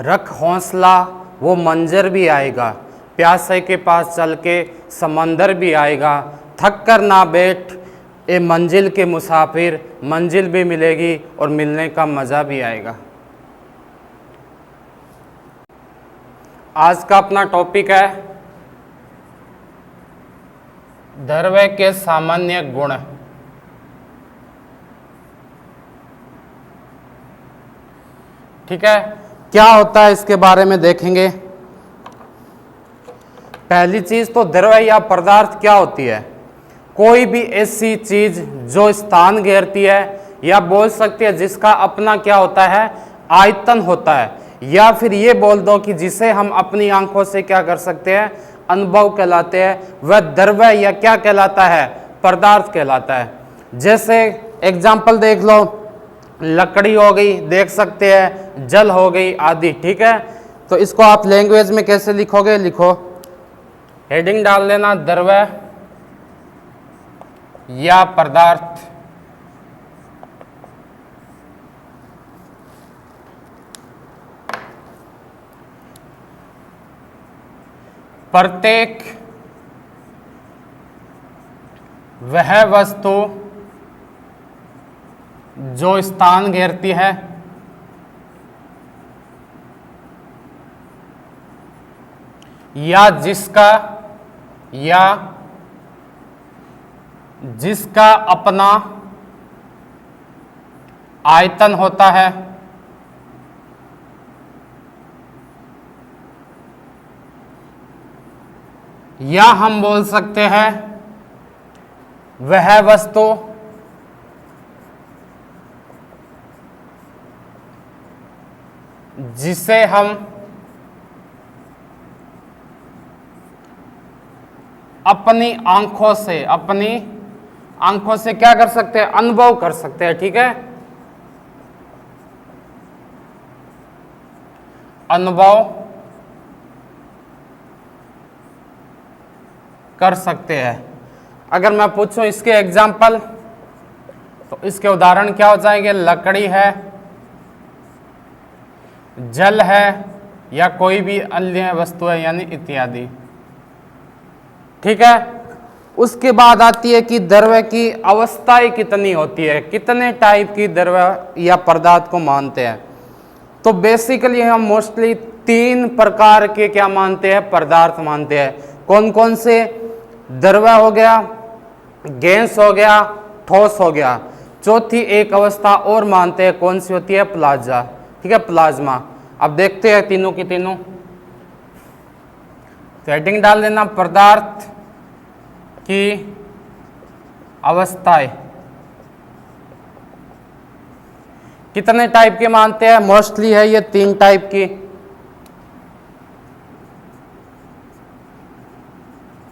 रख हौसला वो मंजर भी आएगा, प्यासे के पास चल के समंदर भी आएगा, थक कर ना बैठ ए मंजिल के मुसाफिर, मंजिल भी मिलेगी और मिलने का मज़ा भी आएगा। आज का अपना टॉपिक है दरवे के सामान्य गुण। ठीक है, क्या होता है इसके बारे में देखेंगे। पहली चीज तो द्रव्य या पदार्थ क्या होती है? कोई भी ऐसी चीज जो स्थान घेरती है, या बोल सकते हैं जिसका अपना क्या होता है, आयतन होता है, या फिर ये बोल दो कि जिसे हम अपनी आंखों से क्या कर सकते हैं, अनुभव कहलाते हैं, वह द्रव्य या क्या कहलाता है, पदार्थ कहलाता है। जैसे एग्जाम्पल देख लो, लकड़ी हो गई, देख सकते हैं, जल हो गई आदि। ठीक है, तो इसको आप लैंग्वेज में कैसे लिखोगे? लिखो, हेडिंग डाल लेना द्रव्य या पदार्थ। प्रत्येक वह वस्तु जो स्थान घेरती है या जिसका अपना आयतन होता है, या हम बोल सकते हैं वह वस्तु जिसे हम अपनी आंखों से क्या कर सकते हैं, अनुभव कर सकते हैं। ठीक है, अनुभव कर सकते हैं। अगर मैं पूछूं इसके एग्जाम्पल, तो इसके उदाहरण क्या हो जाएंगे? लकड़ी है, जल है, या कोई भी अन्य वस्तु है, यानी इत्यादि। ठीक है, उसके बाद आती है कि द्रव्य की अवस्थाएं कितनी होती है, कितने टाइप की द्रव्य या पदार्थ को मानते हैं। तो बेसिकली हम मोस्टली 3 प्रकार के क्या मानते हैं, पदार्थ मानते हैं। कौन कौन से? द्रव्य हो गया, गैस हो गया, ठोस हो गया। चौथी एक अवस्था और मानते हैं, कौन सी होती है? प्लाज्मा। ठीक है, प्लाज्मा। अब देखते हैं तीनों की तीनों। हेडिंग डाल देना पदार्थ की अवस्थाएं। कितने टाइप के मानते हैं? मोस्टली है ये 3 टाइप की।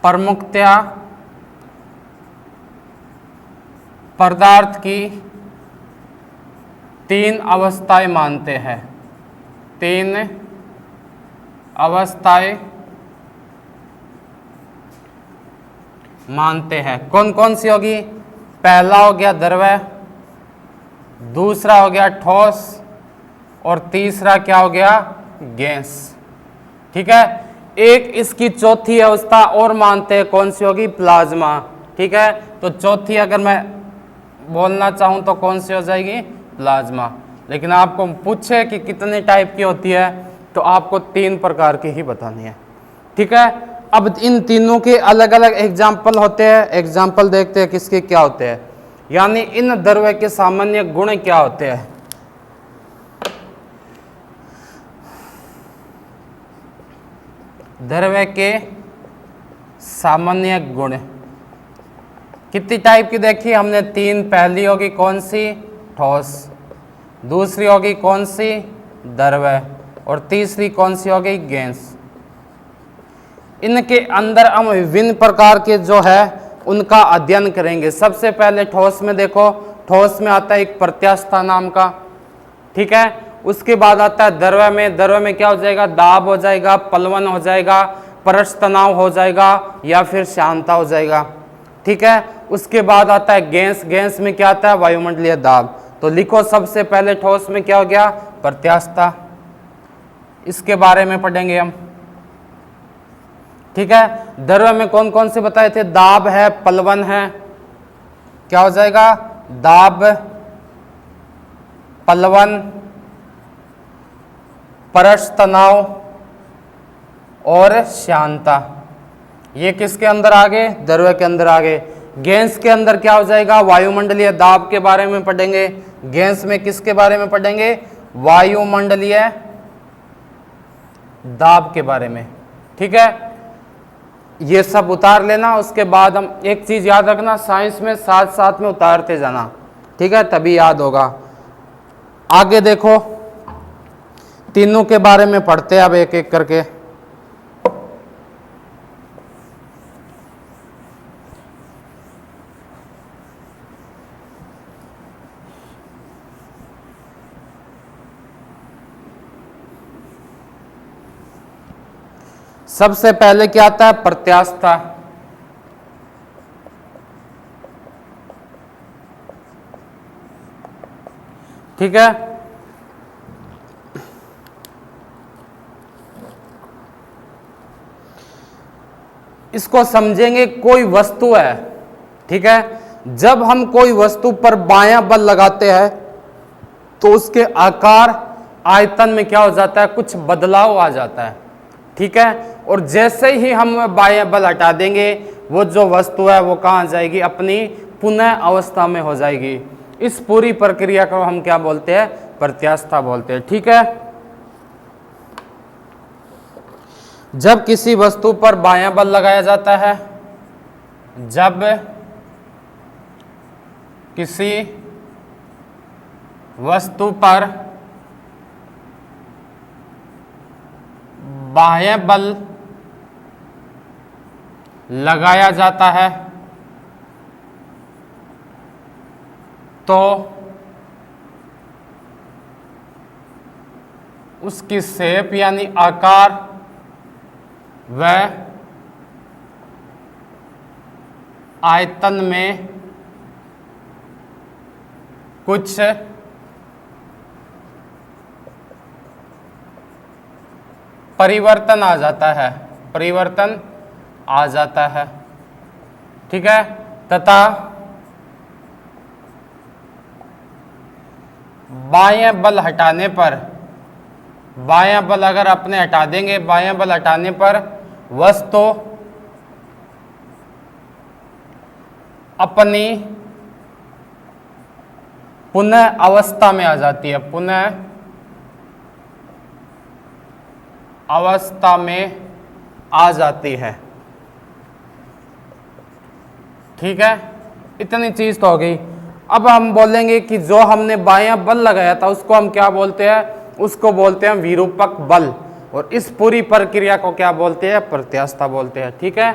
प्रमुखतया पदार्थ की 3 अवस्थाएं मानते हैं। 3 अवस्थाएं मानते हैं। कौन कौन सी होगी? पहला हो गया द्रव्य, दूसरा हो गया ठोस, और तीसरा क्या हो गया? गैस। ठीक है, एक इसकी चौथी अवस्था और मानते हैं, कौन सी होगी? प्लाज्मा। ठीक है, तो चौथी अगर मैं बोलना चाहूं तो कौन सी हो जाएगी? प्लाज्मा। लेकिन आपको पूछे कि कितने टाइप की होती है, तो आपको 3 प्रकार की ही बतानी है। ठीक है, अब इन तीनों के अलग अलग एग्जाम्पल होते हैं। एग्जाम्पल देखते हैं किसके क्या होते हैं, यानी इन द्रव्य के सामान्य गुण क्या होते हैं। द्रव्य के सामान्य गुण कितनी टाइप की देखी हमने? 3। पहली होगी कौन सी? ठोस। दूसरी होगी कौन सी? द्रव्य। और तीसरी कौन सी होगी? गैस। इनके अंदर हम विभिन्न प्रकार के जो है उनका अध्ययन करेंगे। सबसे पहले ठोस में देखो, ठोस में आता है एक प्रत्यास्था नाम का। ठीक है, उसके बाद आता है द्रव्य में। द्रव्य में क्या हो जाएगा? दाब हो जाएगा, पलवन हो जाएगा, परस्पर तनाव हो जाएगा, या फिर शांता हो जाएगा। ठीक है, उसके बाद आता है गैस। गैस में क्या आता है? वायुमंडलीय दाब। तो लिखो सबसे पहले ठोस में क्या हो गया? प्रत्यास्था। इसके बारे में पढ़ेंगे हम। ठीक है, द्रव्य में कौन कौन से बताए थे? दाब है, पलवन है, क्या हो जाएगा? दाब, पलवन, परश तनाव और श्यानता। ये किसके अंदर आ गए? द्रव्य के अंदर आ गए। गैस के अंदर क्या हो जाएगा? वायुमंडलीय दाब के बारे में पढ़ेंगे। गैस में किसके बारे में पढ़ेंगे? वायुमंडलीय दाब के बारे में। ठीक है, ये सब उतार लेना। उसके बाद हम एक चीज याद रखना, साइंस में साथ साथ में उतारते जाना, ठीक है, तभी याद होगा। आगे देखो, तीनों के बारे में पढ़ते हैं अब एक एक करके। सबसे पहले क्या आता है? प्रत्यास्था। ठीक है, इसको समझेंगे। कोई वस्तु है, ठीक है, जब हम कोई वस्तु पर बायां बल लगाते हैं तो उसके आकार, आयतन में क्या हो जाता है? कुछ बदलाव आ जाता है। ठीक है, और जैसे ही हम बायां बल हटा देंगे, वो जो वस्तु है वो कहाँ जाएगी? अपनी पुनः अवस्था में हो जाएगी। इस पूरी प्रक्रिया को हम क्या बोलते हैं? प्रत्यास्था बोलते हैं। ठीक है, जब किसी वस्तु पर बायां बल लगाया जाता है, जब किसी वस्तु पर बाह्य बल लगाया जाता है तो उसकी शेप यानी आकार व आयतन में कुछ परिवर्तन आ जाता है, परिवर्तन आ जाता है। ठीक है, तथा बायां बल हटाने पर, बायां बल अगर अपने हटा देंगे, बायां बल हटाने पर वस्तु अपनी पुनः अवस्था में आ जाती है, पुनः अवस्था में आ जाती है। ठीक है, इतनी चीज तो हो गई। अब हम बोलेंगे कि जो हमने बायां बल लगाया था उसको हम क्या बोलते हैं? उसको बोलते हैं विरूपक बल, और इस पूरी प्रक्रिया को क्या बोलते हैं? प्रत्यास्था बोलते हैं। ठीक है,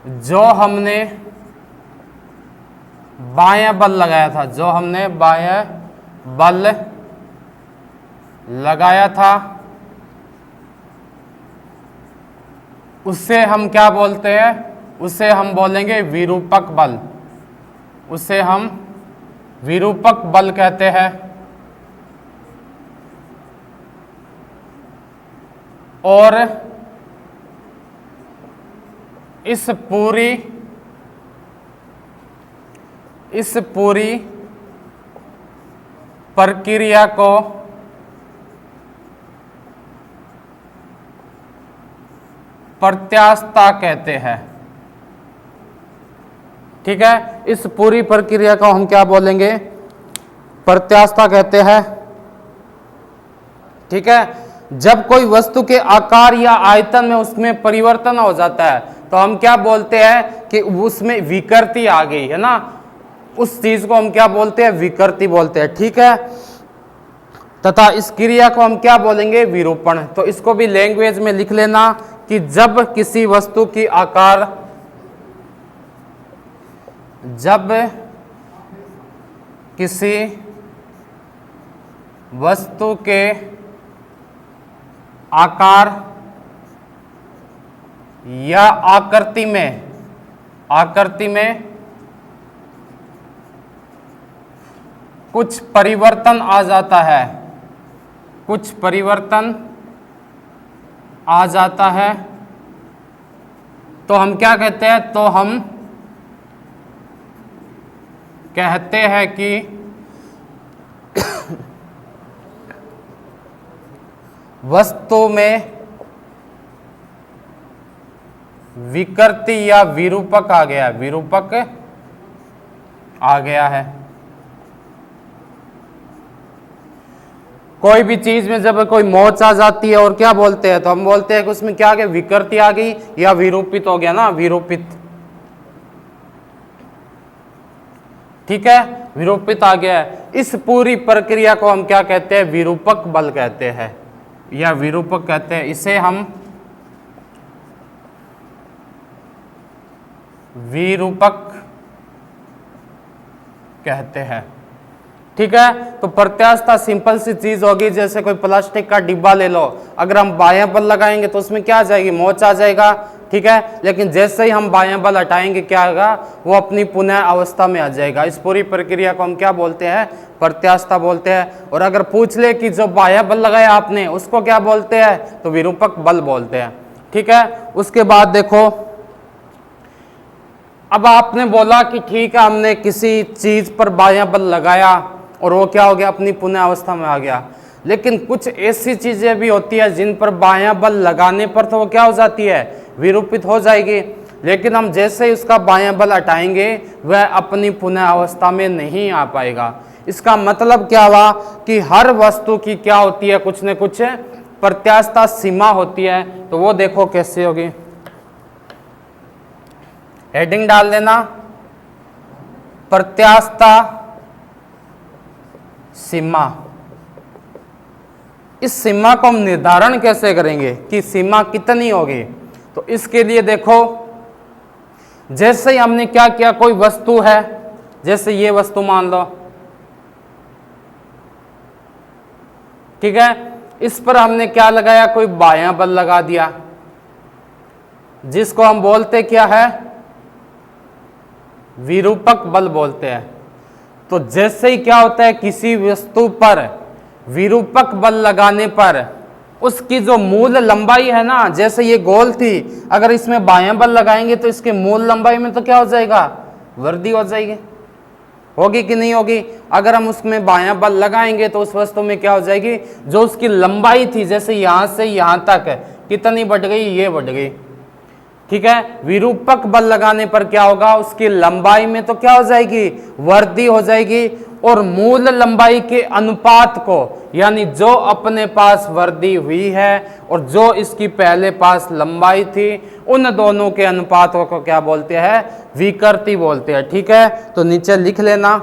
जो हमने बायां बल लगाया था, जो हमने बायां बल लगाया था, उससे हम क्या बोलते हैं? उसे हम बोलेंगे विरूपक बल, उसे हम विरूपक बल कहते हैं। और इस पूरी प्रक्रिया को प्रत्यास्था कहते हैं। ठीक है, इस पूरी प्रक्रिया को हम क्या बोलेंगे? प्रत्यास्था कहते हैं। ठीक है, जब कोई वस्तु के आकार या आयतन में उसमें परिवर्तन हो जाता है तो हम क्या बोलते हैं? कि उसमें विकृति आ गई है ना, उस चीज को हम क्या बोलते हैं? विकृति बोलते हैं। ठीक है, तथा इस क्रिया को हम क्या बोलेंगे? विरूपण। तो इसको भी लैंग्वेज में लिख लेना कि जब किसी वस्तु की आकार, जब किसी वस्तु के आकार या आकृति में कुछ परिवर्तन आ जाता है, कुछ परिवर्तन आ जाता है तो हम क्या कहते हैं, तो हम कहते हैं कि वस्तु में विकृति या विरूपक आ गया, विरूपक आ गया है। कोई भी चीज में जब कोई मोच आ जाती है और क्या बोलते हैं, तो हम बोलते हैं कि उसमें क्या आ गया, विकृति आ गई या विरूपित हो गया ना, विरूपित। ठीक है, विरूपित आ गया है। इस पूरी प्रक्रिया को हम क्या कहते हैं, विरूपक बल कहते हैं या विरूपक कहते हैं। इसे हम विरूपक कहते हैं। ठीक है, तो प्रत्यास्थता सिंपल सी चीज होगी, जैसे कोई प्लास्टिक का डिब्बा ले लो, अगर हम बायां बल लगाएंगे तो उसमें क्या आ जाएगी, मोच आ जाएगा। ठीक है, लेकिन जैसे ही हम बायां बल हटाएंगे क्या होगा, वो अपनी पुनः अवस्था में आ जाएगा। इस पूरी प्रक्रिया को हम क्या बोलते हैं, प्रत्यास्थता बोलते हैं। और अगर पूछ ले कि जो बायां बल लगाया आपने उसको क्या बोलते हैं, तो विरूपक बल बोलते हैं। ठीक है, उसके बाद देखो, अब आपने बोला कि ठीक है हमने किसी चीज पर बायां बल लगाया और वो क्या हो गया, अपनी पुनः अवस्था में आ गया। लेकिन कुछ ऐसी चीजें भी होती है जिन पर बायां बल लगाने पर तो वो क्या हो जाती है, विरूपित हो जाएगी। लेकिन हम जैसे ही उसका बायां बल हटाएंगे वह अपनी पुनः अवस्था में नहीं आ पाएगा। इसका मतलब क्या हुआ कि हर वस्तु की क्या होती है, कुछ न कुछ प्रत्यास्थता सीमा होती है। तो वो देखो कैसे होगी, हेडिंग डाल देना, प्रत्यास्थता सीमा। इस सीमा को हम निर्धारण कैसे करेंगे कि सीमा कितनी होगी, तो इसके लिए देखो, जैसे ही हमने क्या किया, कोई वस्तु है, जैसे ये वस्तु मान लो, ठीक है, इस पर हमने क्या लगाया, कोई बायां बल लगा दिया, जिसको हम बोलते क्या है, विरूपक बल बोलते हैं। तो जैसे ही क्या होता है, किसी वस्तु पर विरूपक बल लगाने पर उसकी जो मूल लंबाई है ना, जैसे ये गोल थी, अगर इसमें बायां बल लगाएंगे तो इसके मूल लंबाई में तो क्या हो जाएगा, वृद्धि हो जाएगी। होगी कि नहीं होगी? अगर हम उसमें बायां बल लगाएंगे तो उस वस्तु में क्या हो जाएगी, जो उसकी लंबाई थी, जैसे यहां से यहां तक कितनी बढ़ गई, ये बढ़ गई। ठीक है, विरूपक बल लगाने पर क्या होगा, उसकी लंबाई में तो क्या हो जाएगी, वृद्धि हो जाएगी। और मूल लंबाई के अनुपात को, यानी जो अपने पास वृद्धि हुई है और जो इसकी पहले पास लंबाई थी, उन दोनों के अनुपातों को क्या बोलते हैं, विकृति बोलते हैं। ठीक है, तो नीचे लिख लेना।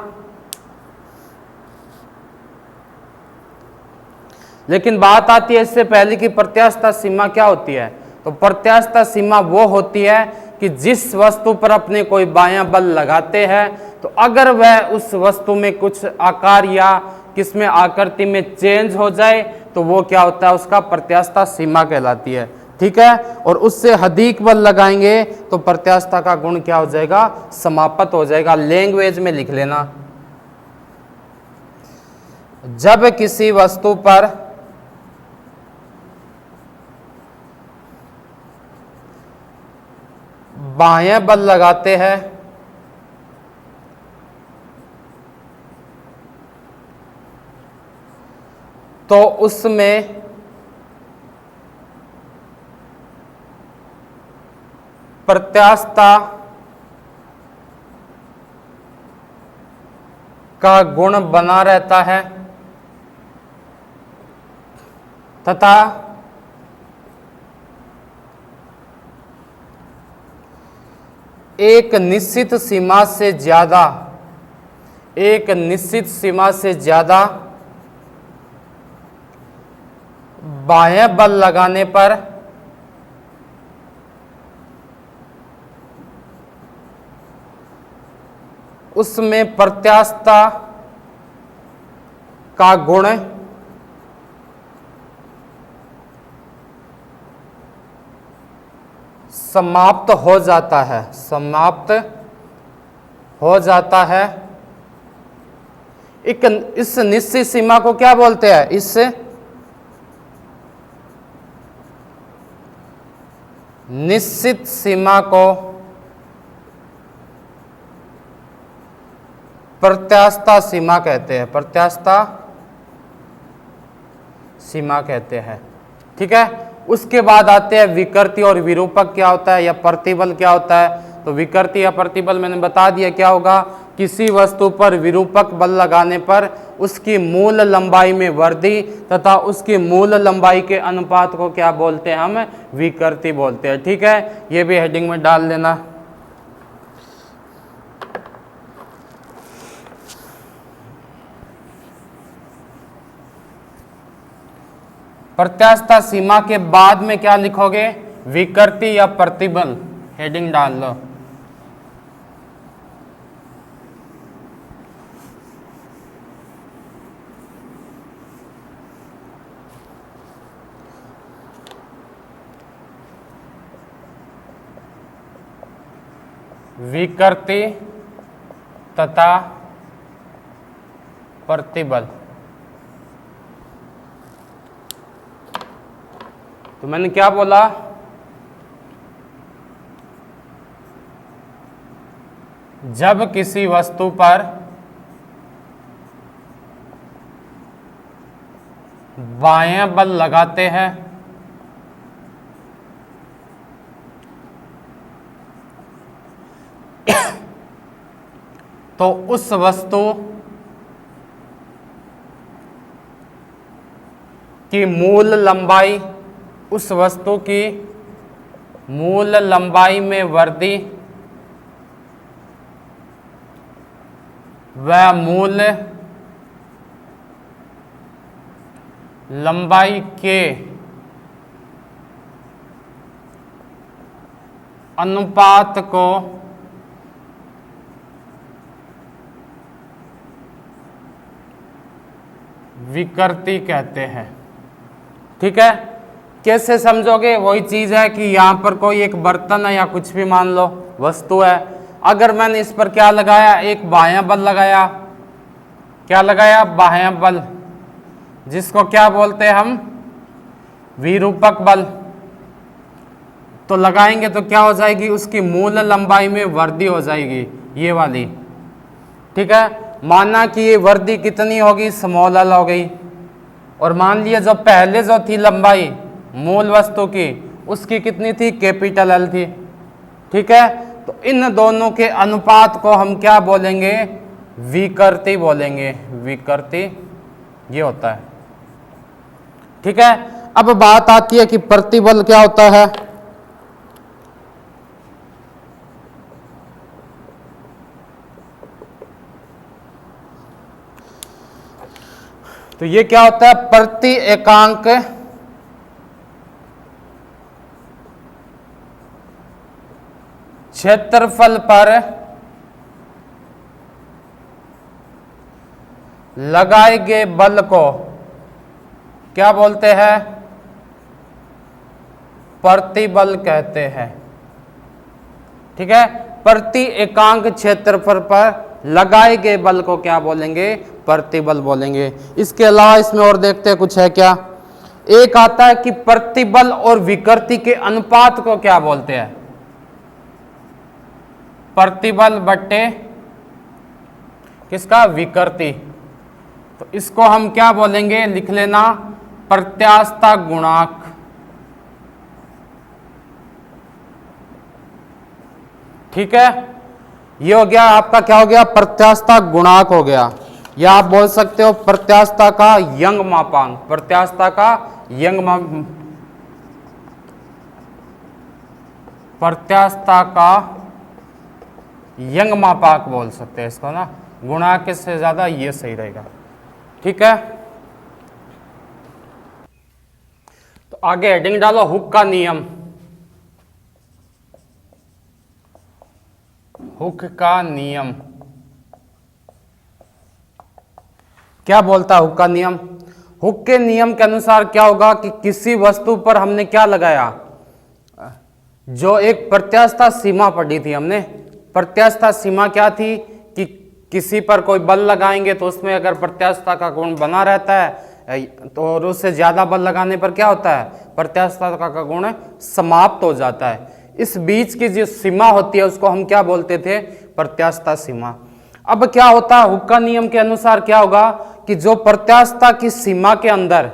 लेकिन बात आती है इससे पहले कि प्रत्यास्थता सीमा क्या होती है। तो प्रत्यास्थता सीमा वो होती है कि जिस वस्तु पर अपने कोई बायां बल लगाते हैं, तो अगर वह उस वस्तु में कुछ आकार या किसमें आकृति में चेंज हो जाए तो वो क्या होता है, उसका प्रत्यास्थता सीमा कहलाती है। ठीक है, और उससे अधिक बल लगाएंगे तो प्रत्यास्थता का गुण क्या हो जाएगा, समाप्त हो जाएगा। लैंग्वेज में लिख लेना, जब किसी वस्तु पर बायां बल लगाते हैं तो उसमें प्रत्यास्थता का गुण बना रहता है तथा एक निश्चित सीमा से ज्यादा बायां बल लगाने पर उसमें प्रत्यास्थता का गुण समाप्त हो जाता है। इस निश्चित सीमा को क्या बोलते हैं, इस निश्चित सीमा को प्रत्यास्था सीमा कहते हैं, प्रत्यास्था सीमा कहते हैं। ठीक है, उसके बाद आते हैं विकृति और विरूपक क्या होता है या प्रतिबल क्या होता है। तो विकृति या प्रतिबल मैंने बता दिया क्या होगा, किसी वस्तु पर विरूपक बल लगाने पर उसकी मूल लंबाई में वृद्धि तथा उसकी मूल लंबाई के अनुपात को क्या बोलते हैं, हम विकृति बोलते हैं। ठीक है, ये भी हेडिंग में डाल देना। प्रत्यास्था सीमा के बाद में क्या लिखोगे, विकृति या प्रतिबल, हेडिंग डाल लो। विकृति तथा प्रतिबल। तो मैंने क्या बोला, जब किसी वस्तु पर बाएं बल लगाते हैं तो उस वस्तु की मूल लंबाई, उस वस्तु की मूल लंबाई में वृद्धि व मूल लंबाई के अनुपात को विकृति कहते हैं। ठीक है, कैसे समझोगे, वही चीज है कि यहां पर कोई एक बर्तन है या कुछ भी मान लो वस्तु है, अगर मैंने इस पर क्या लगाया, एक बायां बल लगाया, क्या लगाया, बायां बल, जिसको क्या बोलते हैं हम, विरूपक बल। तो लगाएंगे तो क्या हो जाएगी, उसकी मूल लंबाई में वृद्धि हो जाएगी, ये वाली। ठीक है, माना कि ये वृद्धि कितनी होगी, स्मॉल एल हो गई, और मान लिया जो पहले जो थी लंबाई मूल वस्तु की, उसकी कितनी थी, कैपिटल एल थी। ठीक है, तो इन दोनों के अनुपात को हम क्या बोलेंगे, विकृति बोलेंगे, विकृति ये होता है। ठीक है, अब बात आती है कि प्रतिबल क्या होता है। तो ये क्या होता है, प्रति एकांक क्षेत्रफल पर लगाए गए बल को क्या बोलते हैं, प्रतिबल कहते हैं। ठीक है, प्रति एकांक क्षेत्रफल पर लगाए गए बल को क्या बोलेंगे, प्रतिबल बोलेंगे। इसके अलावा इसमें और देखते हैं कुछ है क्या, एक आता है कि प्रतिबल और विकृति के अनुपात को क्या बोलते हैं, प्रतिबल बट्टे किसका, विकृति। तो इसको हम क्या बोलेंगे, लिख लेना, प्रत्यास्था गुणांक। ठीक है, ये हो गया आपका, क्या हो गया, प्रत्यास्था गुणांक हो गया, या आप बोल सकते हो प्रत्यास्था का यंग मापांक, प्रत्यास्था का यंग प्रत्यास्था का यंग मापांक बोल सकते हैं इसको ना, गुणांक से ज्यादा ये सही रहेगा। ठीक है, तो आगे हेडिंग डालो, हुक का नियम। हुक का नियम क्या बोलता है, हुक का नियम। हुक के नियम के अनुसार क्या होगा कि किसी वस्तु पर हमने क्या लगाया, जो एक प्रत्यास्था सीमा पढ़ी थी हमने। प्रत्यास्था सीमा क्या थी कि किसी पर कोई बल लगाएंगे तो उसमें अगर प्रत्यास्था का गुण बना रहता है तो उससे ज्यादा बल लगाने पर क्या होता है, प्रत्यास्थता का गुण समाप्त हो जाता है। इस बीच की जो सीमा होती है उसको हम क्या बोलते थे? प्रत्यास्थता सीमा। अब क्या होता है, हुक्का नियम के अनुसार क्या होगा कि जो प्रत्यास्थता की सीमा के अंदर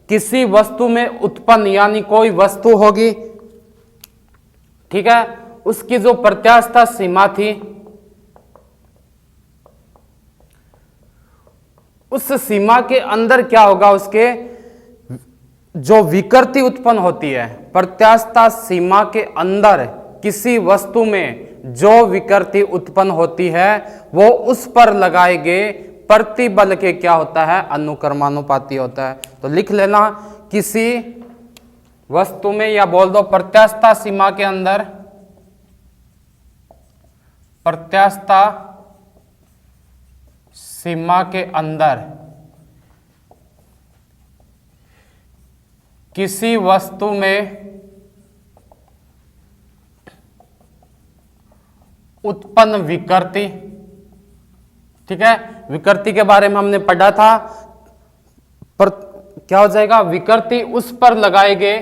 किसी वस्तु में उत्पन्न, यानी कोई वस्तु होगी, ठीक है, उसकी जो प्रत्यास्थता सीमा थी, उस सीमा के अंदर क्या होगा, उसके जो विकृति उत्पन्न होती है, प्रत्यास्थता सीमा के अंदर किसी वस्तु में जो विकृति उत्पन्न होती है वो उस पर लगाए गए प्रतिबल के क्या होता है? अनुक्रमानुपाती होता है। तो लिख लेना, किसी वस्तु में, या बोल दो प्रत्यास्थता सीमा के अंदर, प्रत्यास्थता सीमा के अंदर किसी वस्तु में उत्पन्न विकृति, ठीक है, विकृति के बारे में हमने पढ़ा था, पर क्या हो जाएगा? विकृति उस पर लगाए गए,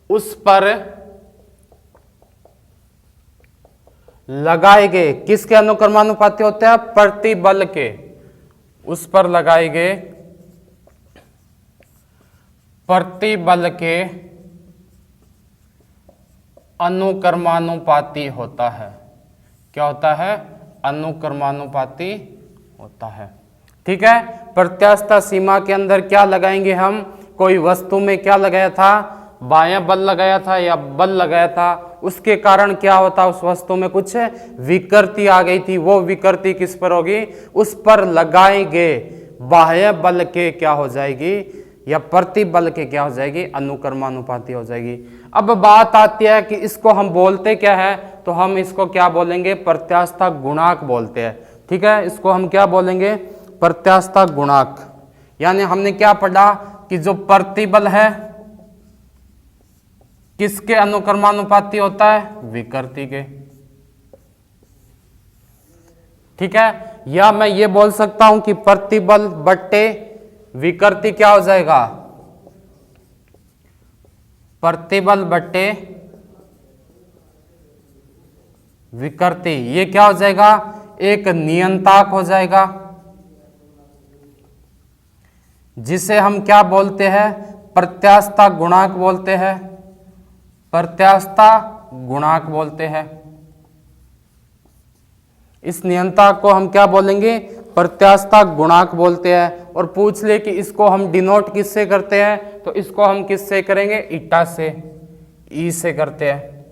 उस पर लगाए गए किसके अनुक्रमानुपाती होते हैं? प्रतिबल के। उस पर लगाए गए प्रतिबल के अनुक्रमानुपाती होता है। क्या होता है? अनुक्रमानुपाती होता है। ठीक है, प्रत्यास्थता सीमा के अंदर क्या लगाएंगे हम? कोई वस्तु में क्या लगाया था? बायां बल लगाया था या बल लगाया था, उसके कारण क्या होता? उस वस्तु में कुछ विकृति आ गई थी। वो विकृति किस पर होगी? उस पर लगाए गए बाह्य बल के क्या हो जाएगी, या प्रतिबल के क्या हो जाएगी? अनुक्रमानुपाती हो जाएगी। अब बात आती है कि इसको हम बोलते क्या है? तो हम इसको क्या बोलेंगे? प्रत्यास्थता गुणांक बोलते हैं। ठीक है, इसको हम क्या बोलेंगे? प्रत्यास्थता गुणांक। यानी हमने क्या पढ़ा कि जो प्रतिबल है किसके अनुक्रमानुपाती होता है? विकृति के। ठीक है, या मैं ये बोल सकता हूं कि प्रतिबल बट्टे विकृति क्या हो जाएगा? प्रतिबल बट्टे विकृति, ये क्या हो जाएगा? एक नियंताक हो जाएगा, जिसे हम क्या बोलते हैं? प्रत्यास्थता गुणांक बोलते हैं। प्रत्यास्थता गुणांक बोलते हैं। इस नियंताक को हम क्या बोलेंगे? प्रत्यास्थता गुणांक बोलते हैं। और पूछ ले कि इसको हम डिनोट किससे करते हैं, तो इसको हम किससे करेंगे? ईटा से, ई से करते हैं।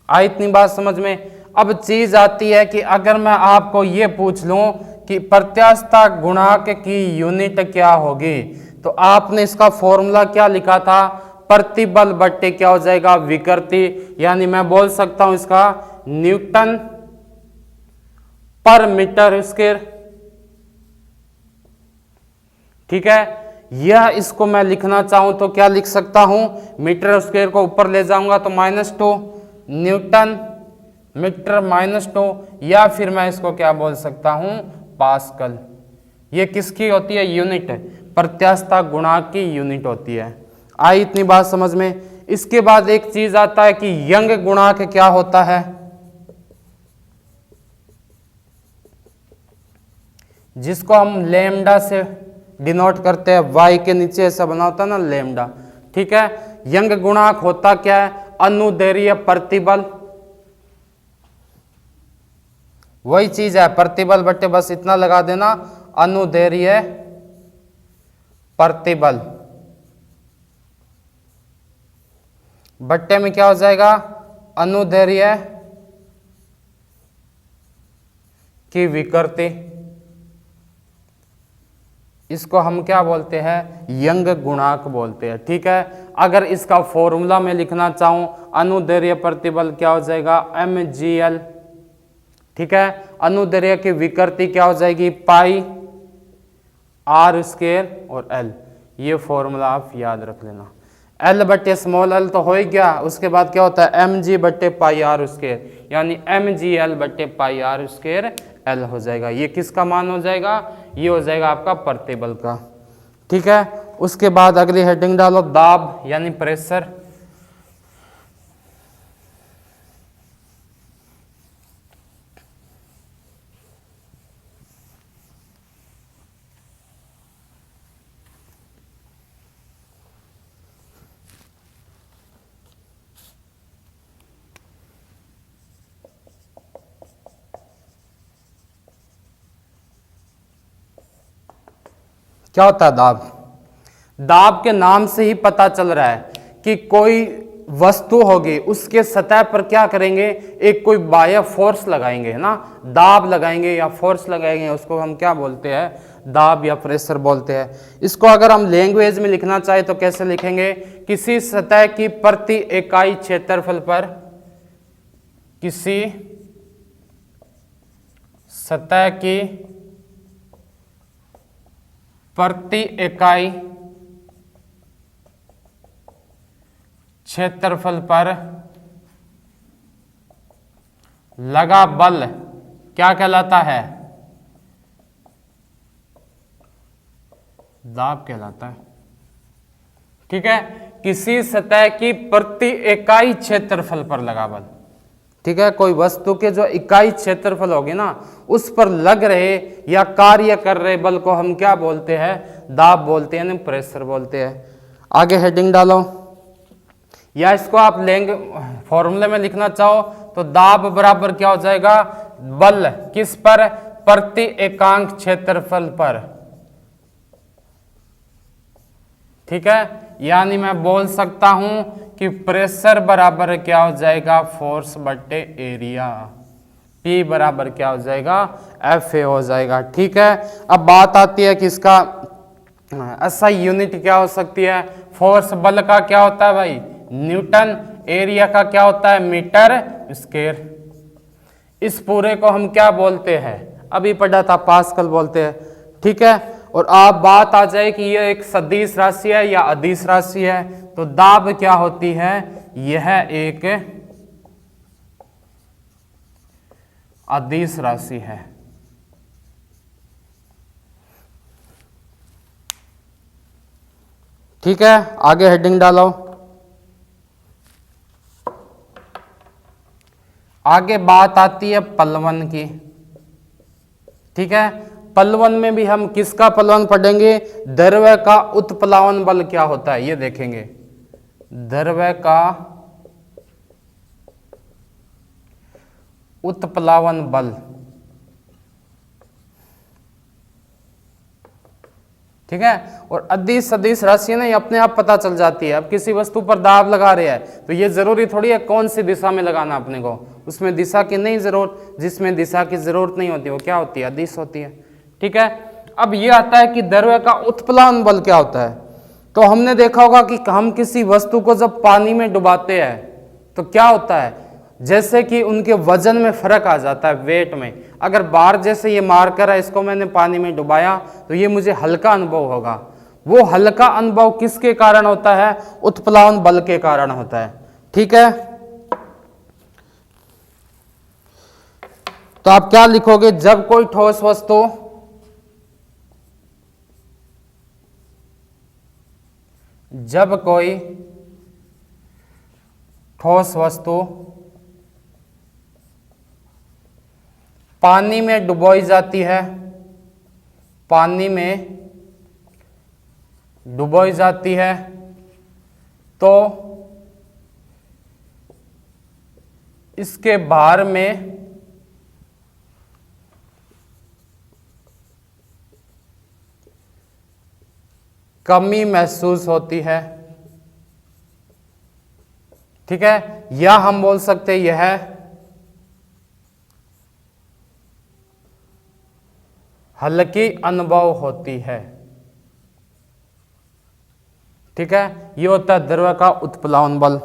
आई इतनी बात समझ में? अब चीज आती है कि अगर मैं आपको ये पूछ लूं कि प्रत्यास्थता गुणांक की यूनिट क्या होगी, तो आपने इसका फॉर्मूला क्या लिखा था? प्रतिबल बट्टे क्या हो जाएगा? विकृति। यानी मैं बोल सकता हूं इसका न्यूटन पर मीटर स्क्वायर। ठीक है, यह इसको मैं लिखना चाहूं तो क्या लिख सकता हूं? मीटर स्क्वायर को ऊपर ले जाऊंगा तो -2 न्यूटन मीटर -2, या फिर मैं इसको क्या बोल सकता हूं? पास्कल। ये किसकी होती है? यूनिट। प्रत्यास्थता गुणांक की यूनिट होती है। आई इतनी बात समझ में? इसके बाद एक चीज आता है कि यंग गुणांक क्या होता है, जिसको हम लैम्डा से डिनोट करते हैं। वाई के नीचे ऐसा बना होता है ना, लैम्डा। ठीक है, यंग गुणांक होता क्या है? अनुदैर्घ्य प्रतिबल। वही चीज है, प्रतिबल बट्टे, बस इतना लगा देना, अनुदैर्घ्य प्रतिबल बट्टे में क्या हो जाएगा? अनुदैर्घ्य की विकृति। इसको हम क्या बोलते हैं? यंग गुणांक बोलते हैं। ठीक है, अगर इसका फॉर्मूला में लिखना चाहूं, अनुदैर्घ्य प्रतिबल क्या हो जाएगा? mgl। ठीक है, अनुदैर्घ्य की विकृति क्या हो जाएगी? पाई r स्क्वायर और l। ये फॉर्मूला आप याद रख लेना। l बट्टे स्मॉल l तो हो ही गया, उसके बाद क्या होता है? mg बट्टे पाई r स्क्वायर, यानी mgl बट्टे पाई r स्क्वायर l हो जाएगा। ये किसका मान हो जाएगा? ये हो जाएगा आपका प्रतिबल का। ठीक है, उसके बाद अगली हेडिंग डालो दाब यानी प्रेशर। क्या होता है दाब? दाब के नाम से ही पता चल रहा है कि कोई वस्तु होगी उसके सतह पर क्या करेंगे, एक कोई बाह्य फोर्स लगाएंगे, है ना, दाब लगाएंगे या फोर्स लगाएंगे, उसको हम क्या बोलते हैं, दाब या प्रेशर बोलते हैं। इसको अगर हम लैंग्वेज में लिखना चाहे तो कैसे लिखेंगे, किसी सतह की प्रति इकाई क्षेत्रफल पर, किसी सतह की प्रति इकाई क्षेत्रफल पर लगा बल क्या कहलाता है, दाब कहलाता है। ठीक है, किसी सतह की प्रति इकाई क्षेत्रफल पर लगा बल। ठीक है, कोई वस्तु के जो इकाई क्षेत्रफल होगी ना उस पर लग रहे या कार्य कर रहे बल को हम क्या बोलते हैं, दाब बोलते हैं, प्रेशर बोलते हैं। आगे हेडिंग डालो, या इसको आप फॉर्मूले में लिखना चाहो तो दाब बराबर क्या हो जाएगा, बल किस पर, प्रति एकांक क्षेत्रफल पर। ठीक है, यानी मैं बोल सकता हूं कि प्रेशर बराबर क्या हो जाएगा, फोर्स बटे एरिया, P बराबर क्या हो जाएगा, FA हो जाएगा। ठीक है, अब बात आती है कि इसका SI यूनिट क्या हो सकती है। फोर्स बल का क्या होता है भाई, न्यूटन, एरिया का क्या होता है, मीटर स्क्वायर। इस पूरे को हम क्या बोलते हैं, अभी पढ़ा था, पास्कल बोलते हैं। ठीक है, और आप बात आ जाए कि यह एक सदिश राशि है या अदिश राशि है, तो दाब क्या होती है, यह एक अदिश राशि है। ठीक है, आगे हेडिंग डालो। आगे बात आती है पलवन की। ठीक है, पलवन में भी हम किसका पलवन पढ़ेंगे, द्रव्य का उत्प्लावन बल क्या होता है ये देखेंगे। द्रव्य का उत्प्लावन बल। ठीक है, और अदिश सदिश राशि ना ये अपने आप पता चल जाती है। अब किसी वस्तु पर दाब लगा रहे हैं तो ये जरूरी थोड़ी है कौन सी दिशा में लगाना अपने को, उसमें दिशा की नहीं जरूरत, जिसमें दिशा की जरूरत नहीं होती वो क्या होती है, अदिश होती है। ठीक है, अब ये आता है कि द्रव्य का उत्प्लावन बल क्या होता है। तो हमने देखा होगा कि हम किसी वस्तु को जब पानी में डुबाते हैं तो क्या होता है, जैसे कि उनके वजन में फर्क आ जाता है, वेट में। अगर बार जैसे ये मारकर है, इसको मैंने पानी में डुबाया तो ये मुझे हल्का अनुभव होगा। वो हल्का अनुभव किसके कारण होता है, उत्प्लावन बल के कारण होता है। ठीक है, तो आप क्या लिखोगे, जब कोई ठोस वस्तु पानी में डुबोई जाती है, पानी में डुबोई जाती है तो इसके भार में कमी महसूस होती है। ठीक है, या हम बोल सकते यह हल्की अनुभव होती है। ठीक है, ये होता है द्रव्य का उत्प्लावन बल।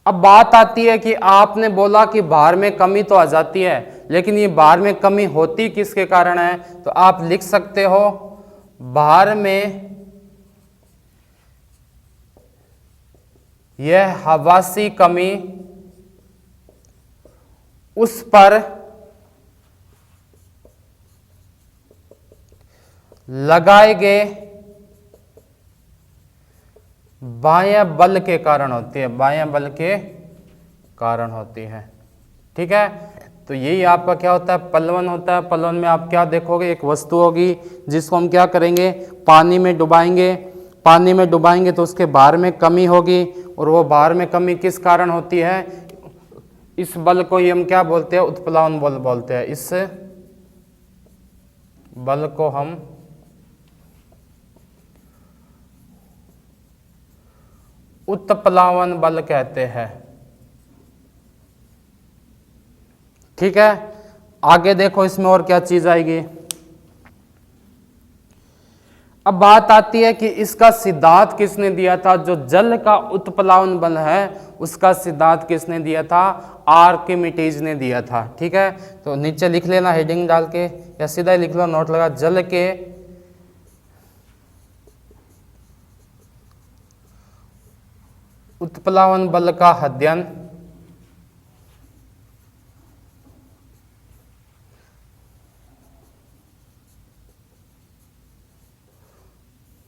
अब बात आती है कि आपने बोला कि भार में कमी तो आ जाती है, लेकिन ये भार में कमी होती किसके कारण है, तो आप लिख सकते हो भार में यह हवासी कमी उस पर लगाए गए बाह्य बल के कारण होती है, बाह्य बल के कारण होती है। ठीक है, तो यही आपका क्या होता है, पलवन होता है। पलवन में आप क्या देखोगे, एक वस्तु होगी जिसको हम क्या करेंगे, पानी में डुबाएंगे। पानी में डुबाएंगे तो उसके भार में कमी होगी, और वो भार में कमी किस कारण होती है, इस बल को ही हम क्या बोलते हैं, उत्प्लावन बल बोलते हैं। इस बल को हम उत्प्लावन बल कहते हैं। ठीक है, आगे देखो इसमें और क्या चीज आएगी। अब बात आती है कि इसका सिद्धांत किसने दिया था, जो जल का उत्प्लावन बल है उसका सिद्धांत किसने दिया था, आर्किमिडीज ने दिया था। ठीक है, तो नीचे लिख लेना हेडिंग डाल के, या सीधा ही लिख लो नोट लगा, जल के उत्प्लावन बल का अध्ययन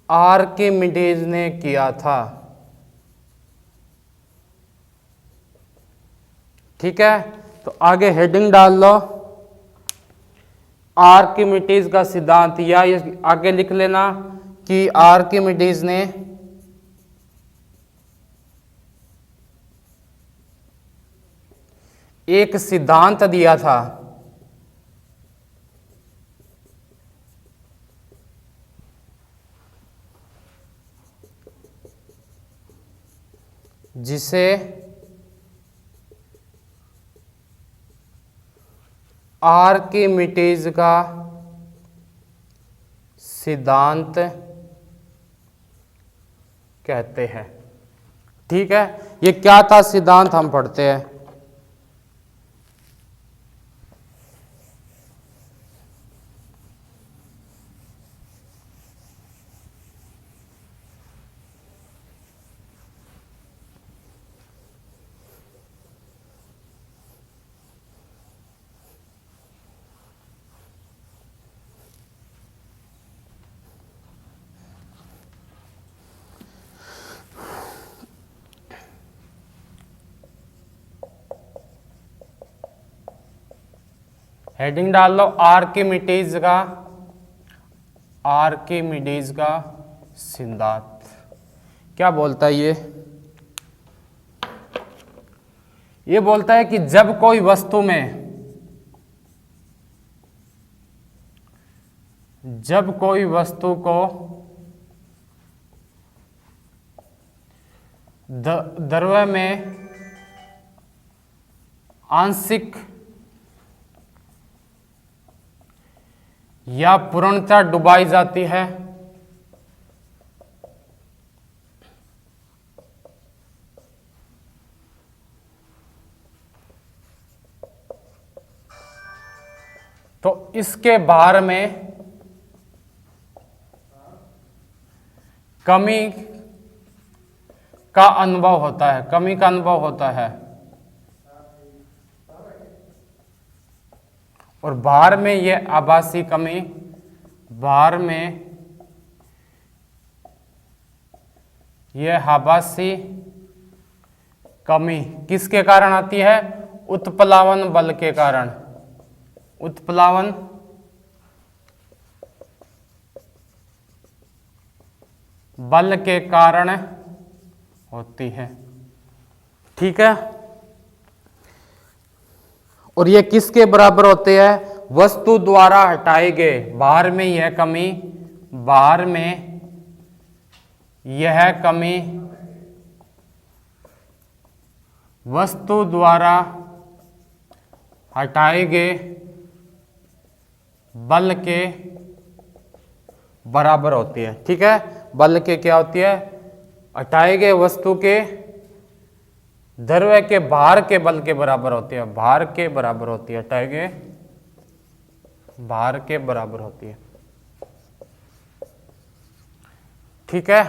आर्किमिडीज ने किया था। ठीक है, तो आगे हेडिंग डाल लो आर्किमिडीज का सिद्धांत, या ये आगे लिख लेना कि आर्किमिडीज ने एक सिद्धांत दिया था जिसे आर्किमिडीज का सिद्धांत कहते हैं। ठीक है, ये क्या था सिद्धांत, हम पढ़ते हैं। हेडिंग डाल लो आर्किमिडीज का सिद्धांत। क्या बोलता है ये बोलता है कि जब कोई वस्तु को द्रव्य में आंशिक या पूर्णतः डुबाई जाती है तो इसके भार में कमी का अनुभव होता है, कमी का अनुभव होता है। और भार में यह आभासी कमी, भार में यह आभासी कमी किसके कारण आती है, उत्प्लावन बल के कारण, उत्प्लावन बल के कारण होती है। ठीक है, और ये किसके बराबर होते हैं, वस्तु द्वारा हटाए गए भार में यह कमी, भार में यह कमी वस्तु द्वारा हटाए गए बल के बराबर होती है। ठीक है, बल के क्या होती है, हटाए गए वस्तु के द्रव्य के भार के बल के बराबर होती है, भार के बराबर होती है, हटाए गए भार के बराबर होती है। ठीक है,